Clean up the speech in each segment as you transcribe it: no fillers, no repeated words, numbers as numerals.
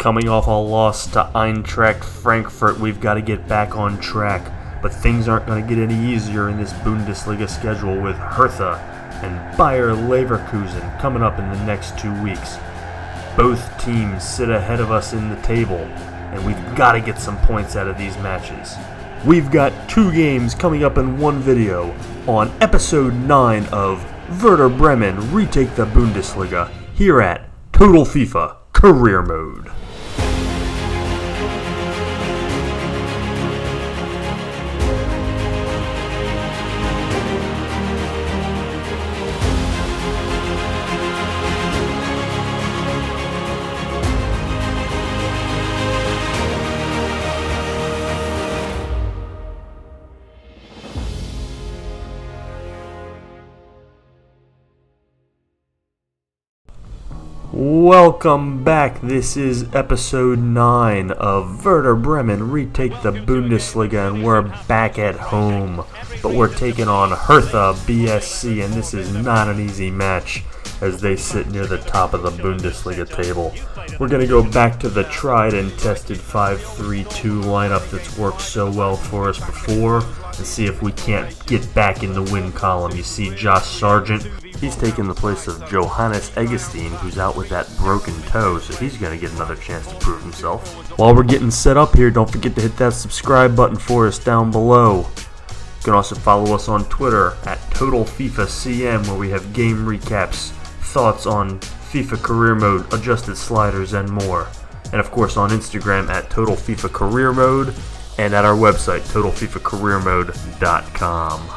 Coming off a loss to Eintracht Frankfurt, we've got to get back on track. But things aren't going to get any easier in this Bundesliga schedule with Hertha and Bayer Leverkusen coming up in the next 2 weeks. Both teams sit ahead of us in the table, and we've got to get some points out of these matches. We've got 2 games coming up in one video on episode 9 of Werder Bremen Retake the Bundesliga here at Total FIFA Career Mode. Welcome back. This is episode 9 of Werder Bremen Retake the Bundesliga, and we're back at home. But we're taking on Hertha BSC, and this is not an easy match as they sit near the top of the Bundesliga table. We're going to go back to the tried and tested 5-3-2 lineup that's worked so well for us before and see if we can't get back in the win column. You see Josh Sargent. He's taking the place of Johannes Eggestein, who's out with that broken toe, so he's going to get another chance to prove himself. While we're getting set up here, don't forget to hit that subscribe button for us down below. You can also follow us on Twitter at TotalFIFACM, where we have game recaps, thoughts on FIFA Career Mode, adjusted sliders, and more. And of course on Instagram at Total FIFA Career Mode, and at our website, TotalFIFACareerMode.com.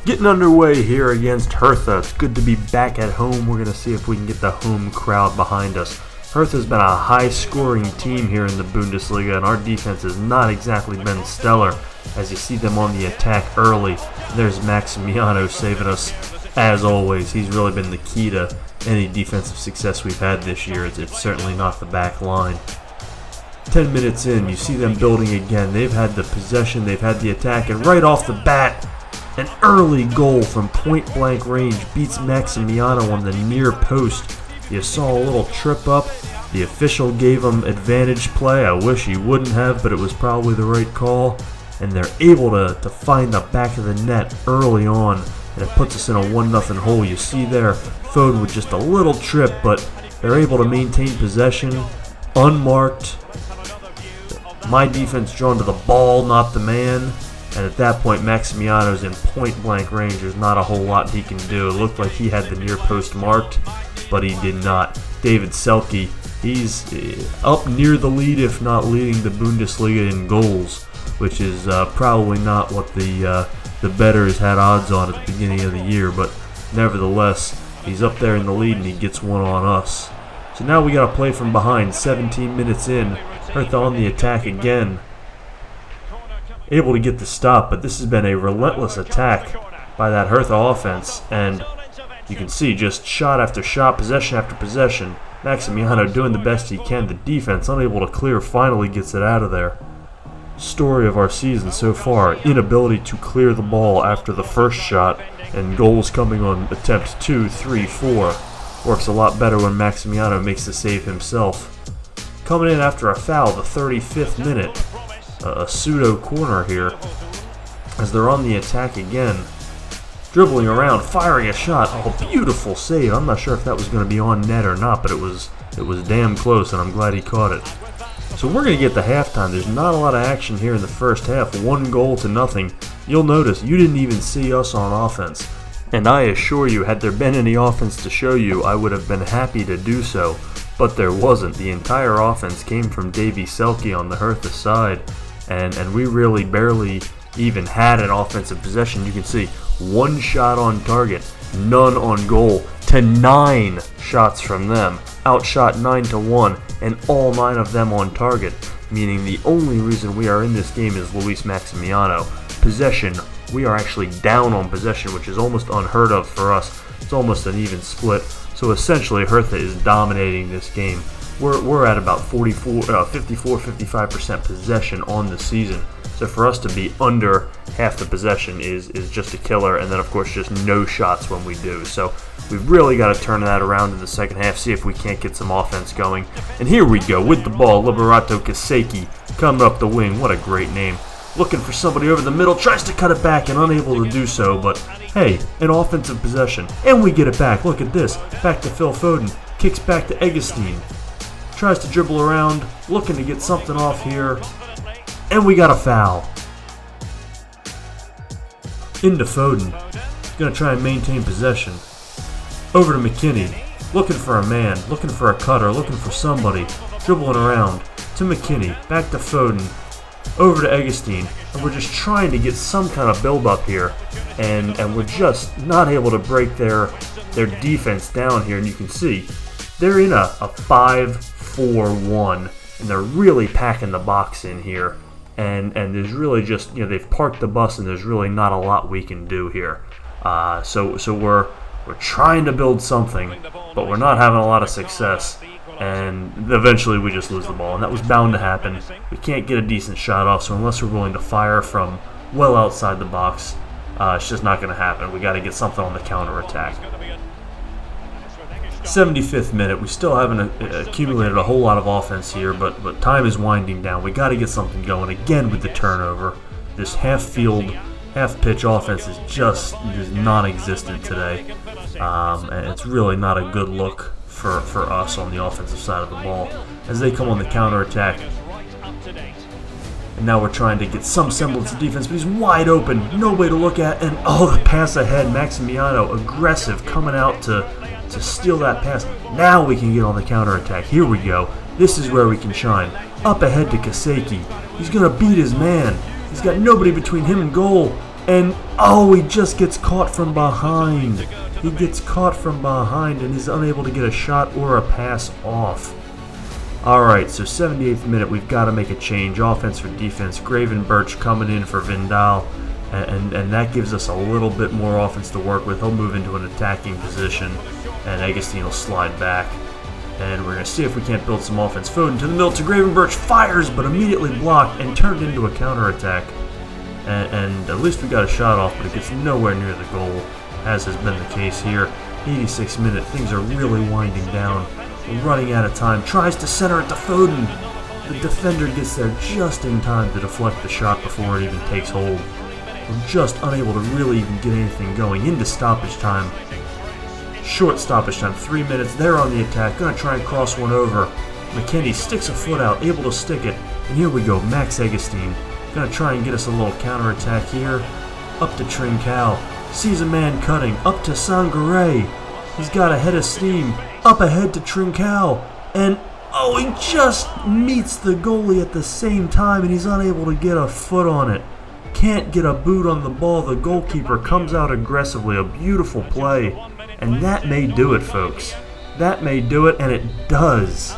Getting underway here against Hertha. It's good to be back at home. We're going to see if we can get the home crowd behind us. Hertha's been a high-scoring team here in the Bundesliga, and our defense has not exactly been stellar as you see them on the attack early. There's Maximiano saving us. As always, he's really been the key to any defensive success we've had this year. It's certainly not the back line. 10 minutes in, you see them building again. They've had the possession, they've had the attack, and right off the bat, an early goal from point-blank range beats Maximiano on the near post. You saw a little trip up. The official gave him advantage play. I wish he wouldn't have, but it was probably the right call. And they're able to find the back of the net early on, and it puts us in a 1-0 hole. You see there, Foden with just a little trip, but they're able to maintain possession, unmarked. My defense drawn to the ball, not the man. And at that point, Maximiano's in point-blank range. There's not a whole lot he can do. It looked like he had the near post marked, but he did not. David Selke, he's up near the lead, if not leading the Bundesliga in goals, which is probably not what the bettors had odds on at the beginning of the year. But nevertheless, he's up there in the lead, and he gets one on us. So now we got to play from behind. 17 minutes in, Hertha on the attack again. Able to get the stop, but this has been a relentless attack by that Hertha offense, and you can see just shot after shot, possession after possession. Maximiano doing the best he can. The defense unable to clear, finally gets it out of there. Story of our season so far, inability to clear the ball after the first shot, and goals coming on attempt 2, 3, 4. Works a lot better when Maximiano makes the save himself. Coming in after a foul, the 35th minute. A pseudo corner here as they're on the attack again, dribbling around, firing a shot. Oh, beautiful save. I'm not sure if that was going to be on net or not, but it was damn close, and I'm glad he caught it. So we're going to get to halftime. There's not a lot of action here in the first half. 1-0. You'll notice you didn't even see us on offense, and I assure you, had there been any offense to show you, I would have been happy to do so, but there wasn't. The entire offense came from Davy Selke on the Hertha side. And we really barely even had an offensive possession. You can see 1 shot on target, none on goal, to 9 shots from them. Outshot 9-1, and all 9 of them on target, meaning the only reason we are in this game is Luis Maximiano. Possession, we are actually down on possession, which is almost unheard of for us. It's almost an even split. So essentially, Hertha is dominating this game. we're at about 54-55% possession on the season. So for us to be under half the possession is just a killer, and then of course just no shots when we do. So we've really got to turn that around in the second half, see if we can't get some offense going. And here we go with the ball, Liberato Kaseki coming up the wing. What a great name. Looking for somebody over the middle, tries to cut it back and unable to do so, but hey, an offensive possession. And we get it back. Look at this. Back to Phil Foden. Kicks back to Eggestein. Tries to dribble around, looking to get something off here. And we got a foul. Into Foden. Going to try and maintain possession. Over to McKinney. Looking for a man. Looking for a cutter. Looking for somebody. Dribbling around. To McKinney. Back to Foden. Over to Eggestein. And we're just trying to get some kind of build-up here. And we're just not able to break their defense down here. And you can see they're in a 5-4-1. And they're really packing the box in here. And there's really just, they've parked the bus and there's really not a lot we can do here. So we're trying to build something, but we're not having a lot of success. And eventually we just lose the ball, and that was bound to happen. We can't get a decent shot off, so unless we're willing to fire from well outside the box, it's just not going to happen. We got to get something on the counterattack. 75th minute. We still haven't accumulated a whole lot of offense here, but time is winding down. We got to get something going again with the turnover. This half-field, half-pitch offense is non-existent today, and it's really not a good look for us on the offensive side of the ball as they come on the counterattack. And now we're trying to get some semblance of defense, but he's wide open, no way to look at, and the pass ahead. Maximiano, aggressive, coming out to steal that pass. Now we can get on the counterattack. Here we go. This is where we can shine. Up ahead to Kaseki. He's going to beat his man. He's got nobody between him and goal. And, he just gets caught from behind. He gets caught from behind and is unable to get a shot or a pass off. Alright, so 78th minute, we've got to make a change. Offense for defense. Gravenberch coming in for Vindal. And that gives us a little bit more offense to work with. He'll move into an attacking position, and Eggestein will slide back. And we're going to see if we can't build some offense. Foden to the middle to Gravenberch, fires, but immediately blocked and turned into a counterattack. And at least we got a shot off, but it gets nowhere near the goal, as has been the case here. 86th minute, things are really winding down. We're running out of time. Tries to center it to Foden. The defender gets there just in time to deflect the shot before it even takes hold. We're just unable to really even get anything going. Into stoppage time. Short stoppage time, 3 minutes. They're on the attack. Going to try and cross one over. McKinney sticks a foot out, able to stick it. And here we go, Max Eggestein. Going to try and get us a little counterattack here. Up to Trincao. Sees a man cutting. Up to Sangaré. He's got a head of steam. Up ahead to Trincao. And, he just meets the goalie at the same time, and he's unable to get a foot on it. Can't get a boot on the ball. The goalkeeper comes out aggressively. A beautiful play. And that may do it, folks. That may do it, and it does.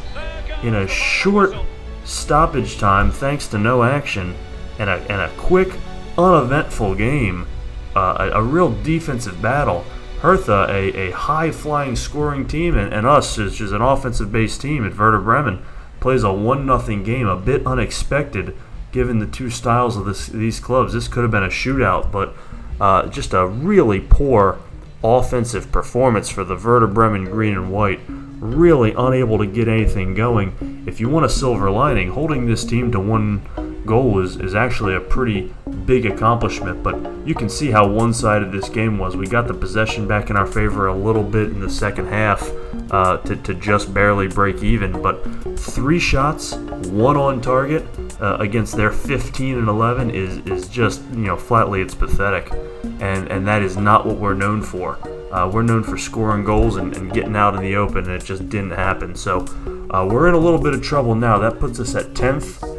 In a short stoppage time, thanks to no action, and a quick, uneventful game, a real defensive battle. Hertha, a high-flying scoring team, and us, is just an offensive-based team at Werder Bremen, plays a 1-0 game, a bit unexpected given the two styles of these clubs. This could have been a shootout, but just a really poor offensive performance for the Werder Bremen green and white. Really unable to get anything going. If you want a silver lining, holding this team to one goal is actually a pretty big accomplishment, but you can see how one-sided this game was. We got the possession back in our favor a little bit in the second half to just barely break even, but 3 shots, 1 on target against their 15 and 11 is just, flatly it's pathetic, and that is not what we're known for. We're known for scoring goals and getting out in the open, and it just didn't happen. So we're in a little bit of trouble now. That puts us at 10th,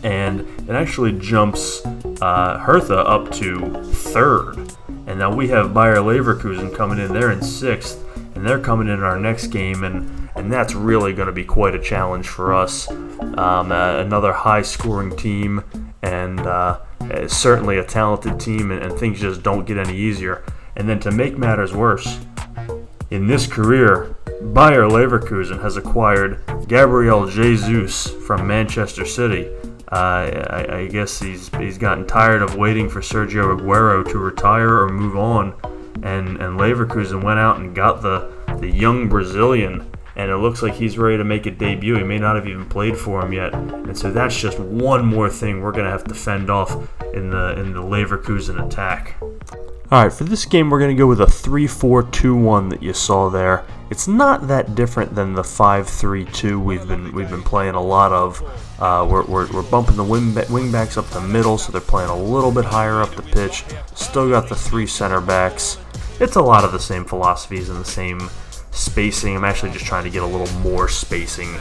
and it actually jumps Hertha up to 3rd. And now we have Bayer Leverkusen coming in. They're in 6th, and they're coming in our next game, and that's really going to be quite a challenge for us. Another high-scoring team, and certainly a talented team, and things just don't get any easier. And then to make matters worse, in this career, Bayer Leverkusen has acquired Gabriel Jesus from Manchester City. I guess he's gotten tired of waiting for Sergio Aguero to retire or move on, and Leverkusen went out and got the young Brazilian, and it looks like he's ready to make a debut. He may not have even played for him yet, and so that's just one more thing we're going to have to fend off in the Leverkusen attack. All right, for this game, we're going to go with a 3-4-2-1 that you saw there. It's not that different than the 5-3-2 we've been playing a lot of. We're bumping the wing backs up the middle, so they're playing a little bit higher up the pitch. Still got the 3 center backs. It's a lot of the same philosophies and the same spacing. I'm actually just trying to get a little more spacing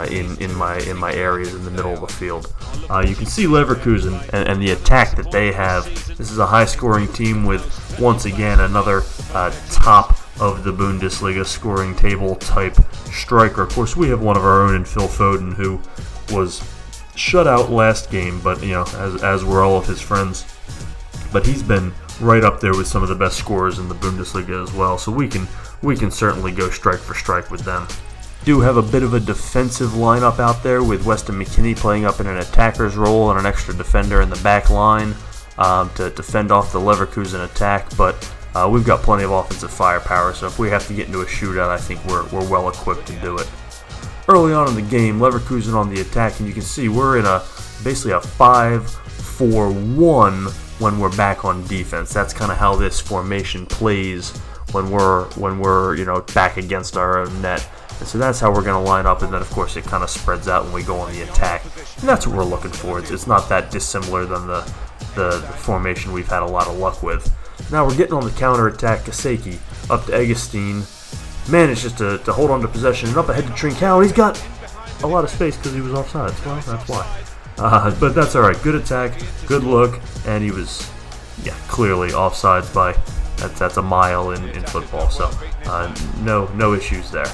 in my areas in the middle of the field. You can see Leverkusen and the attack that they have. This is a high-scoring team with, once again, another top of the Bundesliga scoring table type striker. Of course, we have one of our own in Phil Foden, who was shut out last game, but as were all of his friends. But he's been right up there with some of the best scorers in the Bundesliga as well, so we can certainly go strike for strike with them. Do have a bit of a defensive lineup out there with Weston McKennie playing up in an attacker's role and an extra defender in the back line to fend off the Leverkusen attack, but we've got plenty of offensive firepower, so if we have to get into a shootout, I think we're well equipped to do it. Early on in the game, Leverkusen on the attack, and you can see we're in basically a 5-4-1 when we're back on defense. That's kind of how this formation plays when we're back against our own net. And so that's how we're going to line up, and then of course it kind of spreads out when we go on the attack. And that's what we're looking for. It's not that dissimilar than the formation we've had a lot of luck with. Now we're getting on the counter attack. Kaseki up to Eggestein. Manages to hold on to possession and up ahead to Trincao. And he's got a lot of space because he was offside. Well, that's why. But that's all right. Good attack, good look, and he was clearly offsides by that's a mile in football. So no issues there.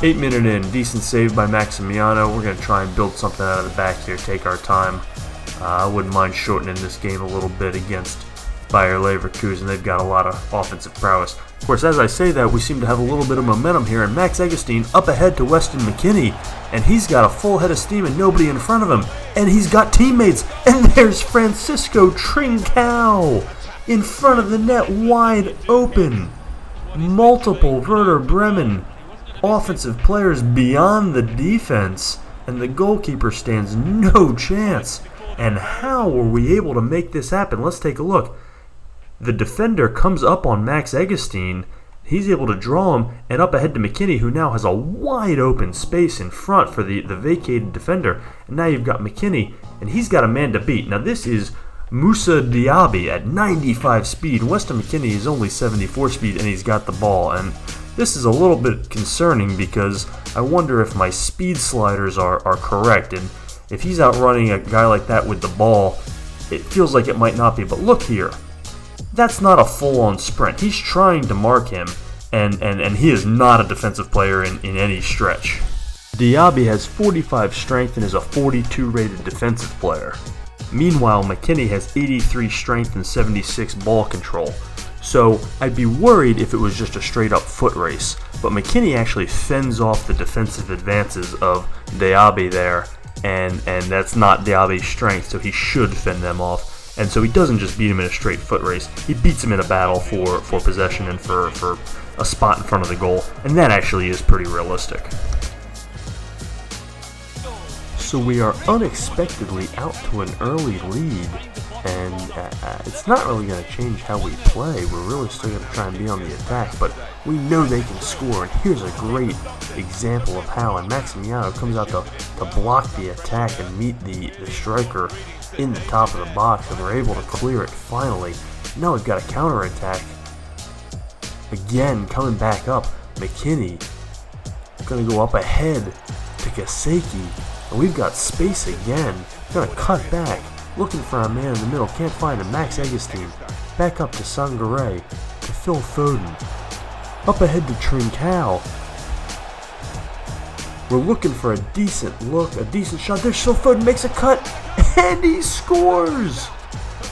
8 minute in, decent save by Maximiano. We're going to try and build something out of the back here, take our time. I wouldn't mind shortening this game a little bit against Bayer Leverkusen. They've got a lot of offensive prowess. Of course, as I say that, we seem to have a little bit of momentum here, and Max Eggestein up ahead to Weston McKennie, and he's got a full head of steam and nobody in front of him, and he's got teammates, and there's Francisco Trincao in front of the net, wide open. Multiple Werder Bremen offensive players beyond the defense, and the goalkeeper stands no chance. And how were we able to make this happen? Let's take a look. The defender comes up on Max Eggestein. He's able to draw him and up ahead to McKennie, who now has a wide open space in front for the vacated defender. And now you've got McKennie, and he's got a man to beat. Now this is Moussa Diaby at 95 speed. Weston McKennie is only 74 speed, and he's got the ball. And this is a little bit concerning because I wonder if my speed sliders are correct. And if he's outrunning a guy like that with the ball, it feels like it might not be. But look here. That's not a full-on sprint. He's trying to mark him, and he is not a defensive player in any stretch. Diaby has 45 strength and is a 42 rated defensive player. Meanwhile, McKennie has 83 strength and 76 ball control. So I'd be worried if it was just a straight-up foot race. But McKennie actually fends off the defensive advances of Diaby there, and that's not Diaby's strength, so he should fend them off. And so he doesn't just beat him in a straight foot race, he beats him in a battle for possession and for a spot in front of the goal, and that actually is pretty realistic. So we are unexpectedly out to an early lead, and it's not really going to change how we play. We're really still going to try and be on the attack, but we know they can score, and here's a great example of how. And Maximiano comes out to block the attack and meet the striker in the top of the box, and we're able to clear it finally. Now we've got a counterattack. Again, coming back up, McKennie going to go up ahead to Kaseki, and we've got space again. Going to cut back, looking for a man in the middle, can't find him. Max Eggestein, back up to Sangare, to Phil Foden, up ahead to Trincao. We're looking for a decent look, a decent shot. There's Phil Foden, makes a cut, and he scores!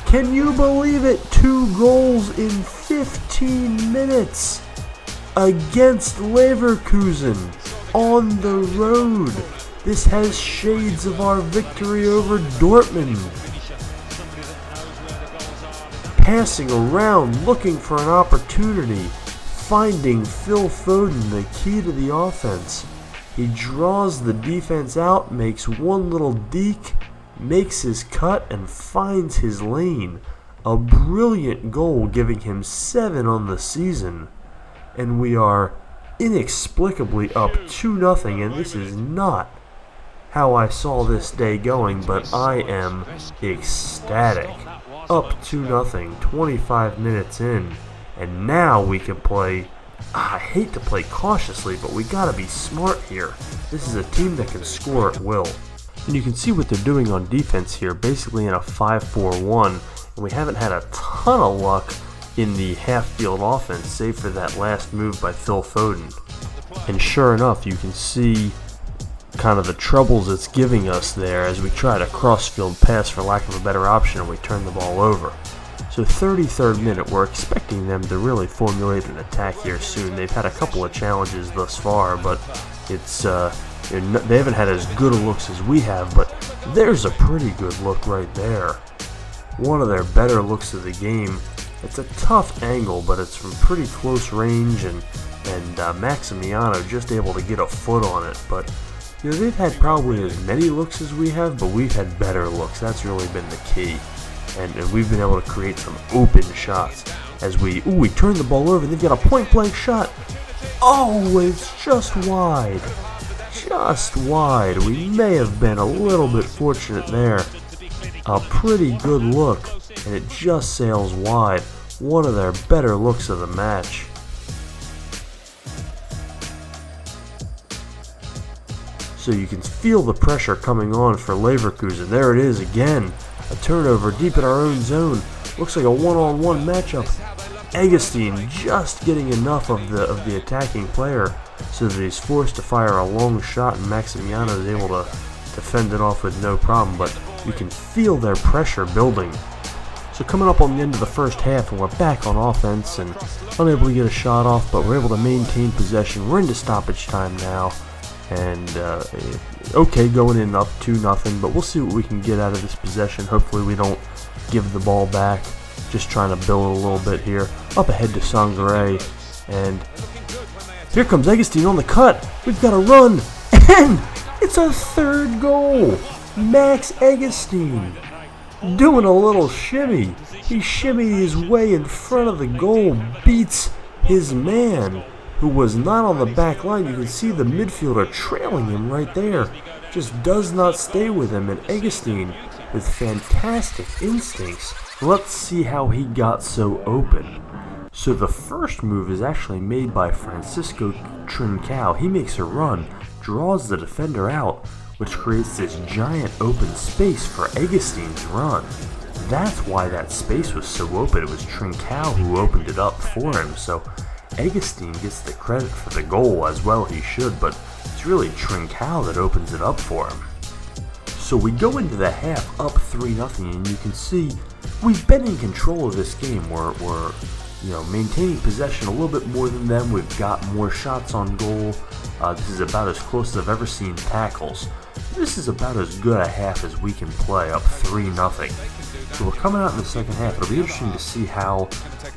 Can you believe it? 2 goals in 15 minutes. against Leverkusen on the road. This has shades of our victory over Dortmund. Passing around, looking for an opportunity, finding Phil Foden, the key to the offense. He draws the defense out, makes one little deke, makes his cut, and finds his lane. A brilliant goal, giving him 7 on the season. And we are inexplicably up 2-0, and this is not how I saw this day going, but I am ecstatic. Up 2-0, 25 minutes in, and now we can play. I hate to play cautiously, but we gotta be smart here. This is a team that can score at will. And you can see what they're doing on defense here, basically in a 5-4-1, and we haven't had a ton of luck in the half-field offense, save for that last move by Phil Foden. And sure enough, you can see kind of the troubles it's giving us there as we try to cross-field pass for lack of a better option and we turn the ball over. So 33rd minute, we're expecting them to really formulate an attack here soon. They've had a couple of challenges thus far, but it's they haven't had as good a looks as we have, but there's a pretty good look right there. One of their better looks of the game. It's a tough angle, but it's from pretty close range, and Maximiano just able to get a foot on it. But they've had probably as many looks as we have, but we've had better looks. That's really been the key. And we've been able to create some open shots as we turn the ball over. They've got a point-blank shot. Oh, it's just wide. Just wide. We may have been a little bit fortunate there. A pretty good look, and it just sails wide. One of their better looks of the match. So you can feel the pressure coming on for Leverkusen. There it is again. A turnover deep in our own zone. Looks like a one-on-one matchup. Augustin just getting enough of the attacking player so that he's forced to fire a long shot, and Maximiano is able to fend it off with no problem. But you can feel their pressure building. So coming up on the end of the first half, and we're back on offense and unable to get a shot off, but we're able to maintain possession. We're into stoppage time now. And okay, going in up 2-0, but we'll see what we can get out of this possession. Hopefully we don't give the ball back. Just trying to build a little bit here. Up ahead to Sangare, and here comes Augustin on the cut. We've got to run, and it's a third goal. Max Augustin doing a little shimmy. He shimmied his way in front of the goal, beats his man, who was not on the back line. You can see the midfielder trailing him right there. Just does not stay with him. And Augustin with fantastic instincts. Let's see how he got so open. So the first move is actually made by Francisco Trincao. He makes a run, draws the defender out, which creates this giant open space for Augustin's run. That's why that space was so open. It was Trincao who opened it up for him. So Augustin gets the credit for the goal, as well he should, but it's really Trincao that opens it up for him. So we go into the half up 3-0, and you can see we've been in control of this game. We're maintaining possession a little bit more than them. We've got more shots on goal. This is about as close as I've ever seen tackles. This is about as good a half as we can play, up 3-0. So we're coming out in the second half. It'll be interesting to see how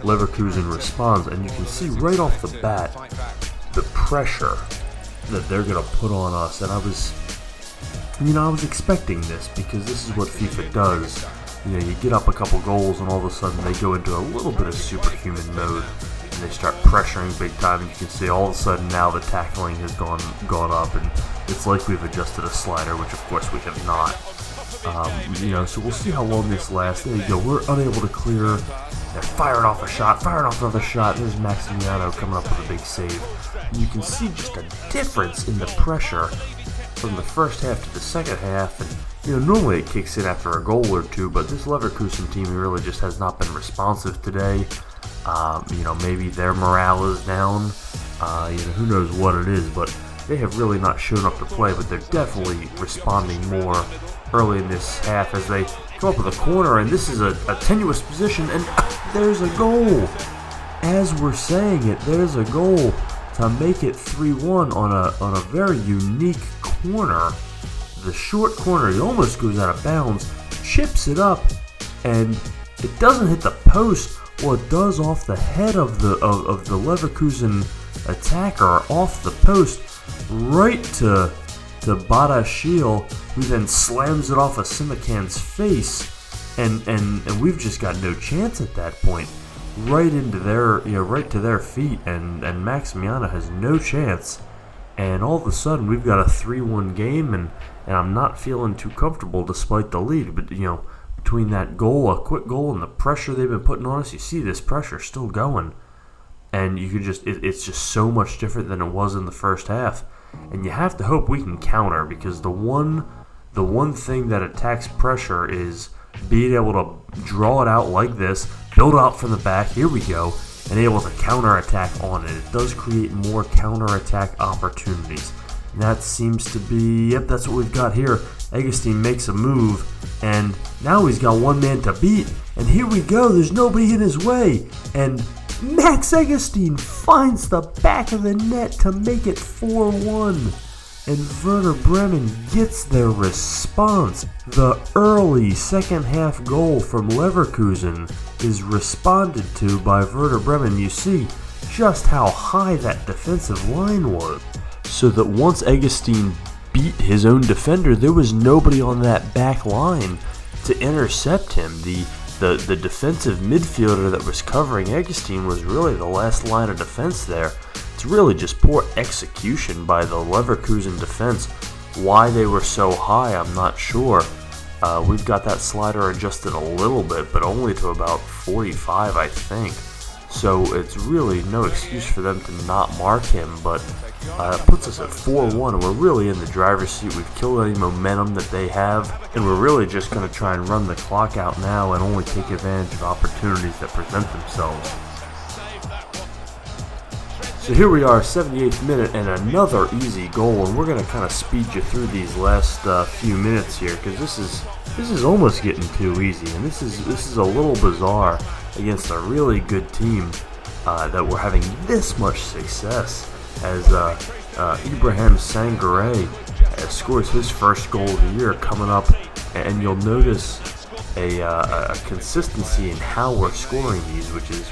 Leverkusen responds, and you can see right off the bat the pressure that they're going to put on us. And I was expecting this, because this is what FIFA does. You get up a couple goals, and all of a sudden they go into a little bit of superhuman mode, and they start pressuring big time. And you can see all of a sudden now the tackling has gone up, and it's like we've adjusted a slider, which of course we have not. So we'll see how long this lasts. There you go. We're unable to clear. They're firing off a shot, firing off another shot. There's Maximiano coming up with a big save. And you can see just a difference in the pressure from the first half to the second half. And normally it kicks in after a goal or two, but this Leverkusen team really just has not been responsive today. Maybe their morale is down. Who knows what it is, but they have really not shown up to play. But they're definitely responding more early in this half as they come up with a corner, and this is a tenuous position, and there's a goal. As we're saying it, there's a goal. to make it 3-1 on a very unique corner. The short corner, he almost goes out of bounds, chips it up, and it doesn't hit the post. Well, it does off the head of the Leverkusen attacker, off the post, right to Badashil, who then slams it off of Simakan's face, and we've just got no chance at that point. Right into their, right to their feet, and Maximiano has no chance. And all of a sudden, we've got a 3-1 game, and I'm not feeling too comfortable despite the lead. But between that goal, a quick goal, and the pressure they've been putting on us, you see this pressure still going, and you could it's just so much different than it was in the first half. And you have to hope we can counter, because the one thing that attacks pressure is being able to draw it out like this, build out from the back, here we go, and able to counterattack on it. It does create more counterattack opportunities. And that seems to be, that's what we've got here. Eggestein makes a move, and now he's got one man to beat. And here we go, there's nobody in his way. And Max Eggestein finds the back of the net to make it 4-1. And Werder Bremen gets their response. The early second half goal from Leverkusen is responded to by Werder Bremen. You see just how high that defensive line was. So that once Eggestein beat his own defender, there was nobody on that back line to intercept him. The defensive midfielder that was covering Eggestein was really the last line of defense there. It's really just poor execution by the Leverkusen defense. Why they were so high, I'm not sure. We've got that slider adjusted a little bit, but only to about 45, I think. So it's really no excuse for them to not mark him, but it puts us at 4-1, and we're really in the driver's seat. We've killed any momentum that they have, and we're really just going to try and run the clock out now and only take advantage of opportunities that present themselves. So here we are, 78th minute, and another easy goal, and we're going to kind of speed you through these last few minutes here, because this is almost getting too easy, and this is a little bizarre against a really good team that we're having this much success, as Ibrahim Sangare scores his first goal of the year coming up, and you'll notice a consistency in how we're scoring these, which is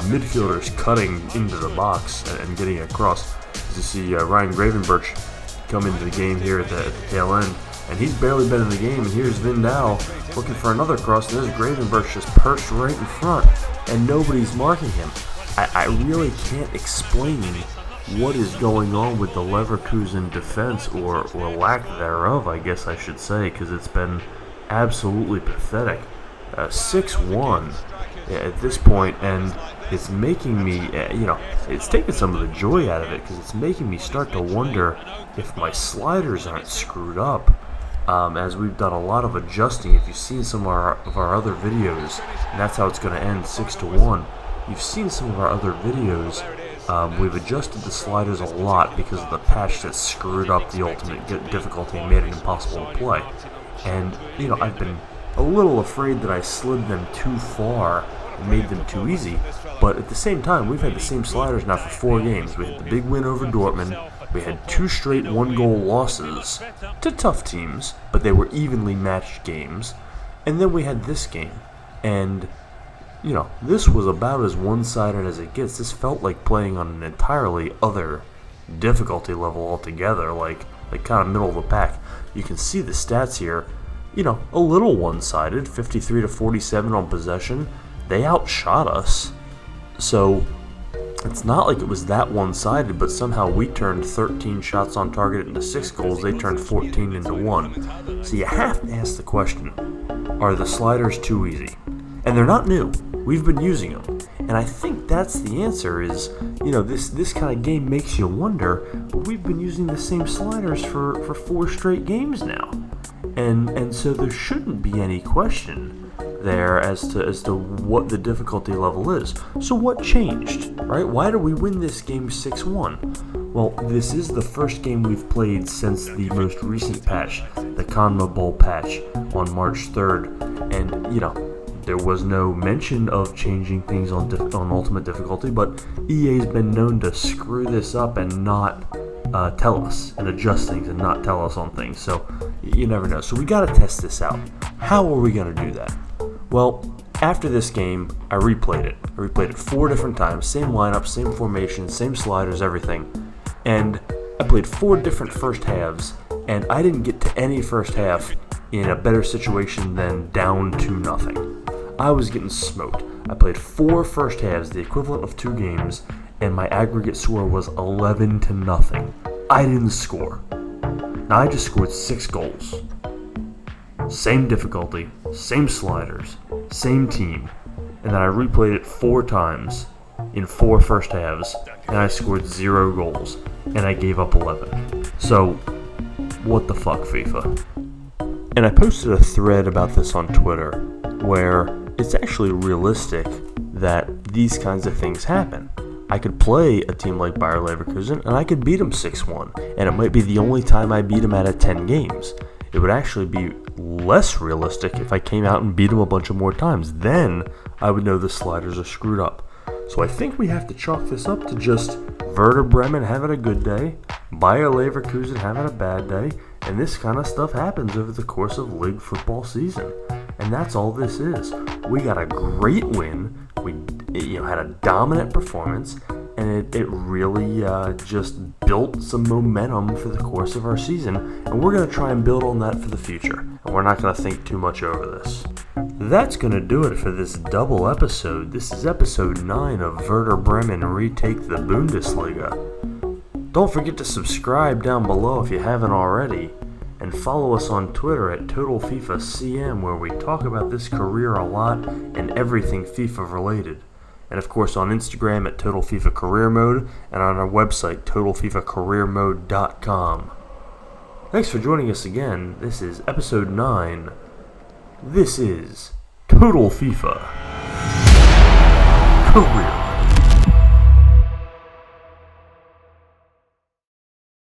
midfielders cutting into the box and getting across. As you see Ryan Gravenberch come into the game here at the tail end, and he's barely been in the game, and here's Vindal looking for another cross, and there's Gravenberch just perched right in front, and nobody's marking him. I really can't explain what is going on with the Leverkusen defense, or lack thereof, I guess I should say, because it's been absolutely pathetic. 6-1 at this point, and it's making me, it's taking some of the joy out of it, because it's making me start to wonder if my sliders aren't screwed up. As we've done a lot of adjusting. If you've seen some of our other videos, and that's how it's going to end, 6-1. You've seen some of our other videos. We've adjusted the sliders a lot because of the patch that screwed up the ultimate difficulty and made it impossible to play. And, I've been a little afraid that I slid them too far and made them too easy. But at the same time, we've had the same sliders now for 4 games. We had the big win over Dortmund. We had 2 straight 1-goal losses to tough teams, but they were evenly matched games. And then we had this game. And, this was about as one-sided as it gets. This felt like playing on an entirely other difficulty level altogether, like kind of middle of the pack. You can see the stats here, a little one-sided, 53-47 on possession. They outshot us. So it's not like it was that one-sided, but somehow we turned 13 shots on target into 6 goals. They turned 14 into 1. So you have to ask the question, are the sliders too easy? And they're not new. We've been using them. And I think that's the answer is, this kind of game makes you wonder, we've been using the same sliders for 4 straight games now. And so there shouldn't be any question there as to what the difficulty level is. So what changed, right? Why did we win this game 6-1? Well, this is the first game we've played since the most recent patch, the CONMEBOL patch on March 3rd. And, There was no mention of changing things on Ultimate difficulty, but EA's been known to screw this up and not tell us, and adjust things and not tell us on things, so you never know. So we got to test this out. How are we going to do that? Well, after this game, I replayed it. I replayed it 4 different times, same lineup, same formation, same sliders, everything, and I played 4 different first halves, and I didn't get to any first half in a better situation than down 2-0. I was getting smoked. I played 4 first halves, the equivalent of 2 games, and my aggregate score was 11-0. I didn't score. Now I just scored 6 goals. Same difficulty, same sliders, same team, and then I replayed it 4 times in 4 first halves, and I scored 0 goals, and I gave up 11. So, what the fuck, FIFA? And I posted a thread about this on Twitter, where it's actually realistic that these kinds of things happen. I could play a team like Bayer Leverkusen, and I could beat them 6-1, and it might be the only time I beat them out of 10 games. It would actually be less realistic if I came out and beat them a bunch of more times. Then I would know the sliders are screwed up. So I think we have to chalk this up to just Werder Bremen having a good day, Bayer Leverkusen having a bad day, and this kind of stuff happens over the course of league football season. And that's all this is. We got a great win. We had a dominant performance, and it really just built some momentum for the course of our season, and we're going to try and build on that for the future, and we're not going to think too much over this. That's going to do it for this double episode. This is episode 9 of Werder Bremen Retake the Bundesliga. Don't forget to subscribe down below if you haven't already, and follow us on Twitter at TotalFIFACM, where we talk about this career a lot and everything FIFA related. And of course on Instagram at Total FIFA Career Mode, and on our website TotalFIFACareerMode.com. Thanks for joining us again. This is episode 9. This is Total FIFA Career